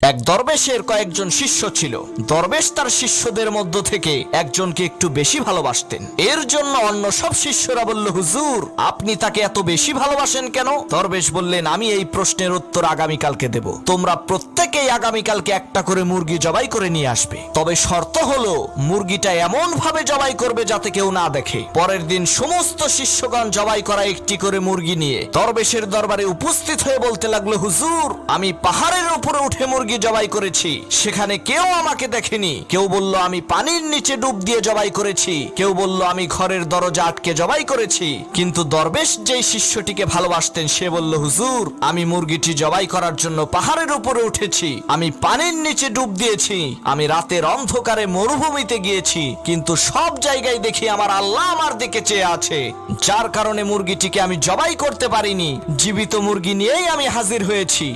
এক দরবেশের কয়েকজন শিষ্য ছিল। দরবেশ তার শিষ্যদের মধ্য থেকে একজনকে একটু বেশি ভালোবাসতেন। এর জন্য অন্য সব শিষ্যরা বলল, হুজুর আপনি তাকে এত বেশি ভালোবাসেন কেন? দরবেশ বললেন, আমি এই প্রশ্নের উত্তর আগামীকালকে দেব। তোমরা প্রত্যেকেই আগামীকালকে একটা করে মুরগি জবাই করে নিয়ে আসবে, তবে শর্ত হলো মুরগিটা এমন ভাবে জবাই করবে যাতে কেউ না দেখে। পরের দিন সমস্ত শিষ্যগণ জবাই করা একটি করে মুরগি নিয়ে দরবেশের দরবারে উপস্থিত হয়ে বলতে লাগলো, হুজুর আমি পাহাড়ের উপরে উঠে মুরগি জবাই করেছি, সেখানে কেউ আমাকে দেখেনি। কেউ বলল আমি পানির নিচে ডুব দিয়ে জবাই করেছি, কেউ বলল আমি ঘরের দরজা আটকে জবাই করেছি। কিন্তু দরবেশ যেই শিষ্যটিকে ভালোবাসতেন সে বলল, হুজুর আমি মুরগিটি জবাই করার জন্য পাহাড়ের উপরে উঠেছি, আমি পানির নিচে ডুব দিয়েছি, আমি রাতের অন্ধকারে মরুভূমিতে গিয়েছি, কিন্তু সব জায়গায় দেখি আমার আল্লাহ আমার দিকে চেয়ে আছে, যার কারণে মুরগিটিকে আমি জবাই করতে পারিনি। জীবিত মুরগি নিয়েই আমি হাজির হয়েছি।